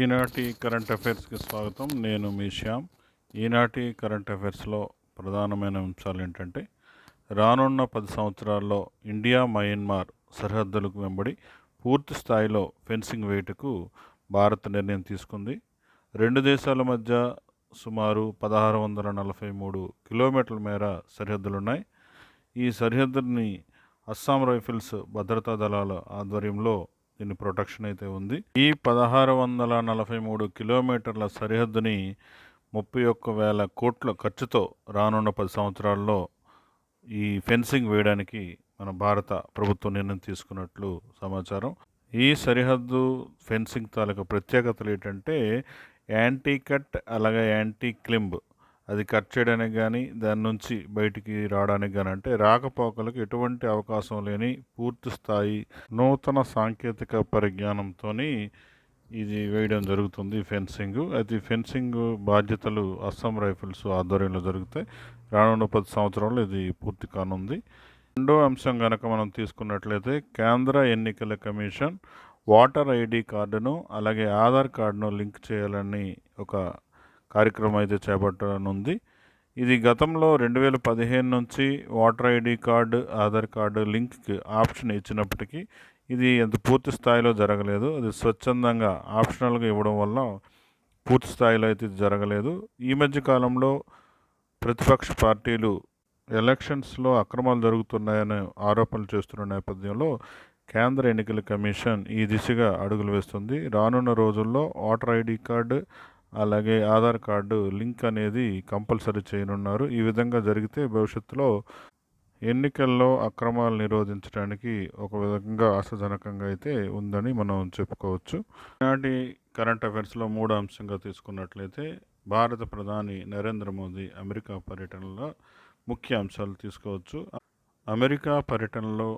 ఈనాటి కరెంట్ అఫైర్స్కి స్వాగతం. నేను మీ శ్యామ్. ఈనాటి కరెంట్ అఫైర్స్లో ప్రధానమైన అంశాలు ఏంటంటే, రానున్న 10 సంవత్సరాల్లో ఇండియా మయన్మార్ సరిహద్దులకు వెంబడి పూర్తి స్థాయిలో ఫెన్సింగ్ వేయుటకు భారత్ నిర్ణయం తీసుకుంది. రెండు దేశాల మధ్య సుమారు 1643 కిలోమీటర్ల మేర సరిహద్దులున్నాయి. ఈ సరిహద్దుని అస్సాం రైఫిల్స్ భద్రతా దళాల ఆధ్వర్యంలో దీని ప్రొటెక్షన్ అయితే ఉంది. ఈ 1643 కిలోమీటర్ల సరిహద్దుని 31,000 కోట్ల ఖర్చుతో రానున్న 10 సంవత్సరాల్లో ఈ ఫెన్సింగ్ వేయడానికి మన భారత ప్రభుత్వం నిర్ణయం తీసుకున్నట్లు సమాచారం. ఈ సరిహద్దు ఫెన్సింగ్ తాలూకా ప్రత్యేకతలు ఏంటంటే, యాంటీ కట్ అలాగే యాంటీ క్లింబ్, అది కట్ చేయడానికి కానీ దాని నుంచి బయటికి రావడానికి కానీ, అంటే రాకపోకలకు ఎటువంటి అవకాశం లేని పూర్తి స్థాయి నూతన సాంకేతిక పరిజ్ఞానంతో ఇది వేయడం జరుగుతుంది ఫెన్సింగ్. అయితే ఫెన్సింగ్ బాధ్యతలు అస్సాం రైఫిల్స్ ఆధ్వర్యంలో జరుగుతాయి. రానున్న 10 సంవత్సరాల్లో ఇది పూర్తి కానుంది. రెండో అంశం కనుక మనం తీసుకున్నట్లయితే, కేంద్ర ఎన్నికల కమిషన్ ఓటర్ ఐడి కార్డును అలాగే ఆధార్ కార్డును లింక్ చేయాలని ఒక కార్యక్రమం అయితే చేపట్టనుంది. ఇది గతంలో 2015 నుంచి voter ID card Aadhaar card లింక్కి ఆప్షన్ ఇచ్చినప్పటికీ ఇది అంత పూర్తి స్థాయిలో జరగలేదు. అది స్వచ్ఛందంగా ఆప్షనల్గా ఇవ్వడం వల్ల పూర్తి స్థాయిలో అయితే ఇది జరగలేదు. ఈ మధ్య కాలంలో ప్రతిపక్ష పార్టీలు ఎలక్షన్స్లో అక్రమాలు జరుగుతున్నాయనే ఆరోపణలు చేస్తున్న నేపథ్యంలో కేంద్ర ఎన్నికల కమిషన్ ఈ దిశగా అడుగులు వేస్తుంది. రానున్న రోజుల్లో ఓటర్ ఐడి కార్డు అలాగే ఆధార్ కార్డు లింక్ అనేది కంపల్సరీ చేయనున్నారు. ఈ విధంగా జరిగితే భవిష్యత్తులో ఎన్నికల్లో అక్రమాలు నిరోధించడానికి ఒక విధంగా ఆశాజనకంగా అయితే ఉందని మనం చెప్పుకోవచ్చు. ఈనాటి కరెంట్ అఫైర్స్లో మూడో అంశంగా తీసుకున్నట్లయితే, భారత ప్రధాని నరేంద్ర మోదీ అమెరికా పర్యటనలో ముఖ్య అంశాలు తీసుకోవచ్చు. అమెరికా పర్యటనలో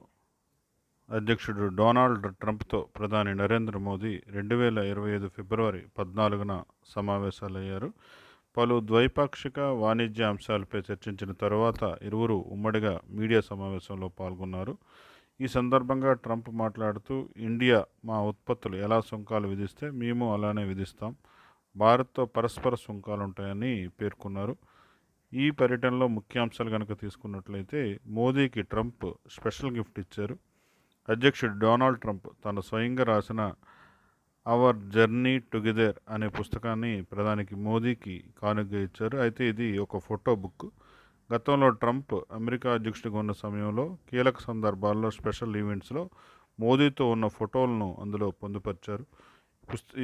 అధ్యక్షుడు డొనాల్డ్ ట్రంప్తో ప్రధాని నరేంద్ర మోదీ 2025 ఫిబ్రవరి 14న సమావేశాలయ్యారు. పలు ద్వైపాక్షిక వాణిజ్య అంశాలపై చర్చించిన తర్వాత ఇరువురు ఉమ్మడిగా మీడియా సమావేశంలో పాల్గొన్నారు. ఈ సందర్భంగా ట్రంప్ మాట్లాడుతూ, ఇండియా మా ఉత్పత్తులు ఎలా సుంకాలు విధిస్తే మేము అలానే విధిస్తాం, భారత్తో పరస్పర సుంకాలు ఉంటాయని పేర్కొన్నారు. ఈ పర్యటనలో ముఖ్యాంశాలు కనుక తీసుకున్నట్లయితే, మోదీకి ట్రంప్ స్పెషల్ గిఫ్ట్ ఇచ్చారు. అధ్యక్షుడు డొనాల్డ్ ట్రంప్ తన స్వయంగా రాసిన అవర్ జర్నీ టుగెదర్ అనే పుస్తకాన్ని ప్రధానికి మోదీకి కానుకగా ఇచ్చారు. అయితే ఇది ఒక ఫోటో బుక్. గతంలో ట్రంప్ అమెరికా అధ్యక్షుడిగా ఉన్న సమయంలో కీలక సందర్భాల్లో స్పెషల్ ఈవెంట్స్లో మోదీతో ఉన్న ఫోటోలను అందులో పొందుపరిచారు.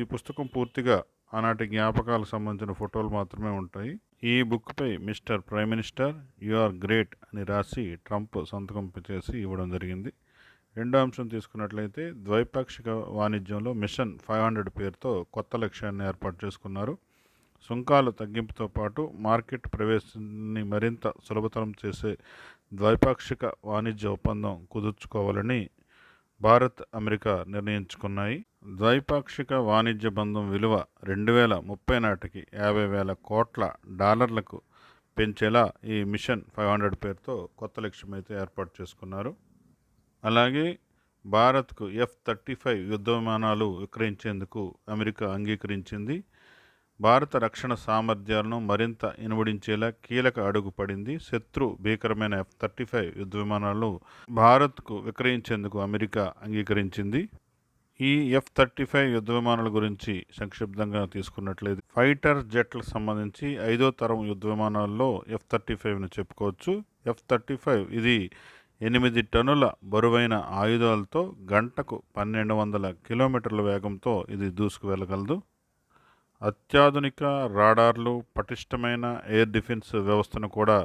ఈ పుస్తకం పూర్తిగా ఆనాటి జ్ఞాపకాలకు సంబంధించిన ఫోటోలు మాత్రమే ఉంటాయి. ఈ బుక్పై mister prime minister you are great అని రాసి ట్రంప్ సంతకం చేసి ఇవ్వడం జరిగింది. రెండో అంశం తీసుకున్నట్లయితే, ద్వైపాక్షిక వాణిజ్యంలో మిషన్ 500 పేరుతో కొత్త లక్ష్యాన్ని ఏర్పాటు చేసుకున్నారు. సుంకాలు తగ్గింపుతో పాటు మార్కెట్ ప్రవేశాన్ని మరింత సులభతరం చేసే ద్వైపాక్షిక వాణిజ్య ఒప్పందం కుదుర్చుకోవాలని భారత్, అమెరికా నిర్ణయించుకున్నాయి. ద్వైపాక్షిక వాణిజ్య బంధం విలువ 2030 నాటికి 50,000 కోట్ల డాలర్లకు పెంచేలా ఈ మిషన్ 500 పేరుతో కొత్త లక్ష్యం అయితే ఏర్పాటు చేసుకున్నారు. అలాగే భారత్కు F-35 యుద్ధ విమానాలు విక్రయించేందుకు అమెరికా అంగీకరించింది. భారత రక్షణ సామర్థ్యాలను మరింత ఇనుమడించేలా కీలక అడుగు పడింది. శత్రు భీకరమైన F-35 యుద్ధ విమానాలు భారత్కు విక్రయించేందుకు అమెరికా అంగీకరించింది. ఈ F-35 యుద్ధ విమానాల గురించి సంక్షిప్తంగా తీసుకున్నట్లయితే, ఫైటర్ జెట్లకు సంబంధించి 5వ తరం యుద్ధ విమానాల్లో F-35ను చెప్పుకోవచ్చు. F-35 ఇది 8 టన్నుల బరువైన ఆయుధాలతో గంటకు 1200 కిలోమీటర్ల వేగంతో ఇది దూసుకు వెళ్ళగలదు. అత్యాధునిక రాడార్లు, పటిష్టమైన ఎయిర్ డిఫెన్స్ వ్యవస్థను కూడా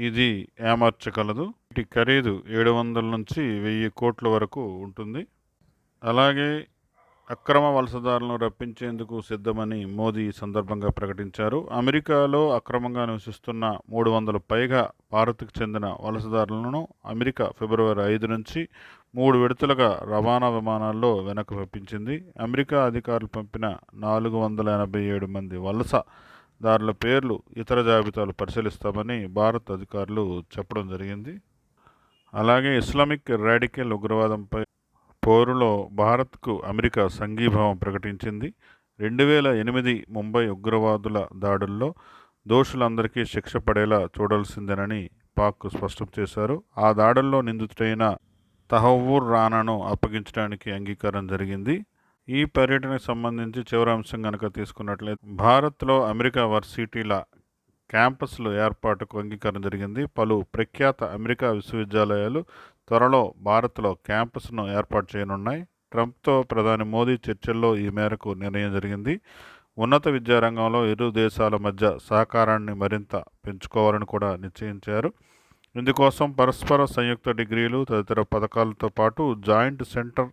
ఇది ఏమర్చగలదు. వీటి ఖరీదు 700 నుంచి 1000 కోట్ల వరకు ఉంటుంది. అలాగే అక్రమ వలసదారులను రప్పించేందుకు సిద్ధమని మోదీ ఈ సందర్భంగా ప్రకటించారు. అమెరికాలో అక్రమంగా నివసిస్తున్న 300 పైగా భారత్కు చెందిన వలసదారులను అమెరికా ఫిబ్రవరి 5 నుంచి 3 విడతలుగా రవాణా విమానాల్లో వెనక్కి పంపించింది. అమెరికా అధికారులు పంపిన 487 మంది వలసదారుల పేర్లు, ఇతర జాబితాలు పరిశీలిస్తామని భారత్ అధికారులు చెప్పడం జరిగింది. అలాగే ఇస్లామిక్ రాడికల్ ఉగ్రవాదంపై పోరులో భారత్కు అమెరికా సంఘీభావం ప్రకటించింది. 2008 ముంబై ఉగ్రవాదుల దాడుల్లో దోషులందరికీ శిక్ష పడేలా చూడాల్సిందేనని పాక్ స్పష్టం చేశారు. ఆ దాడుల్లో నిందితుడైన తహవ్వూర్ రానాను అప్పగించడానికి అంగీకారం జరిగింది. ఈ పర్యటనకు సంబంధించి చివరి అంశం కనుక తీసుకున్నట్లయితే భారత్లో అమెరికా వర్సిటీల క్యాంపస్లు ఏర్పాటుకు అంగీకారం జరిగింది. పలు ప్రఖ్యాత అమెరికా విశ్వవిద్యాలయాలు త్వరలో భారత్లో క్యాంపస్ను ఏర్పాటు చేయనున్నాయి. ట్రంప్తో ప్రధాని మోదీ చర్చల్లో ఈ మేరకు నిర్ణయం జరిగింది. ఉన్నత విద్యారంగంలో ఇరు దేశాల మధ్య సహకారాన్ని మరింత పెంచుకోవాలని కూడా నిశ్చయించారు. ఇందుకోసం పరస్పర సంయుక్త డిగ్రీలు తదితర పథకాలతో పాటు జాయింట్ సెంటర్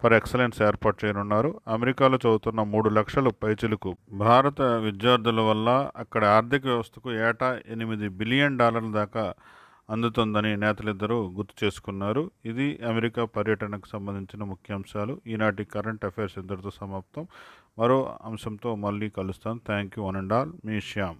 ఫర్ ఎక్సలెన్స్ ఏర్పాటు చేయనున్నారు. అమెరికాలో చదువుతున్న 3 లక్షల పైచిలుకు భారత విద్యార్థుల వల్ల అక్కడ ఆర్థిక వ్యవస్థకు ఏటా $8 బిలియన్ దాకా అందుతుందని నేతలిద్దరూ గుర్తు చేసుకున్నారు. ఇది అమెరికా పర్యటనకు సంబంధించిన ముఖ్యాంశాలు. ఈనాటి కరెంట్ అఫైర్స్ ఇంతటితో సమాప్తం. మరో అంశంతో మళ్ళీ కలుస్తాను. Thank you one and all. Me Shyam.